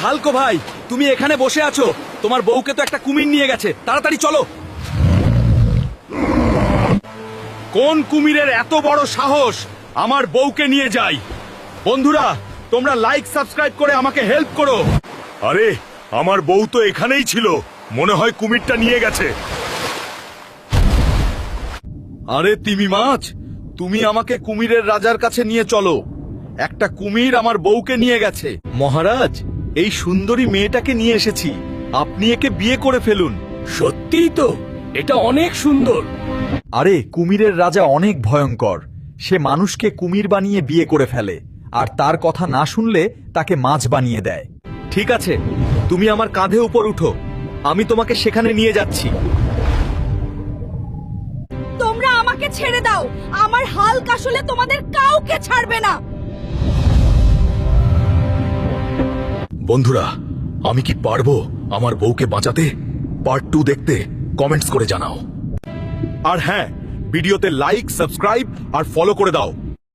হালকো ভাই, তুমি এখানে বসে আছো? তোমার বউকে তো একটা কুমির নিয়ে গেছে, তাড়াতাড়ি চলো। কোন কুমিরের এত বড় সাহস আমার বউকে নিয়ে যায়? বন্ধুরা, তোমরা লাইক সাবস্ক্রাইব করে আমাকে হেল্প করো। আরে, আমার বউ তো এখানেই ছিল, মনে হয় কুমিরটা নিয়ে গেছে। আরে তিমি মাছ, তুমি আমাকে কুমিরের রাজার কাছে নিয়ে চলো। একটা কুমির আমার বউকে নিয়ে গেছে। মহারাজ, এই সুন্দরী মেয়েটাকে নিয়ে এসেছি, আপনি একে বিয়ে করে ফেলুন। সত্যিই তো, এটা অনেক সুন্দর। আরে কুমিরের রাজা অনেক ভয়ঙ্কর। সে মানুষকে কুমির বানিয়ে বিয়ে করে ফেলে, আর তার কথা না শুনলে তাকে মাছ বানিয়ে দেয়। ঠিক আছে, তুমি আমার কাঁধে উপর উঠো, আমি তোমাকে সেখানে নিয়ে যাচ্ছি। তোমরা আমাকে ছেড়ে দাও, আমার হাল্ক আসলে তোমাদের কাউকে ছাড়বে না। বন্ধুরা, আমি কি পারবো আমার বউকে বাঁচাতে? পার্ট 2 দেখতে কমেন্টস করে জানাও। আর হ্যাঁ, ভিডিওতে লাইক, সাবস্ক্রাইব আর ফলো করে দাও।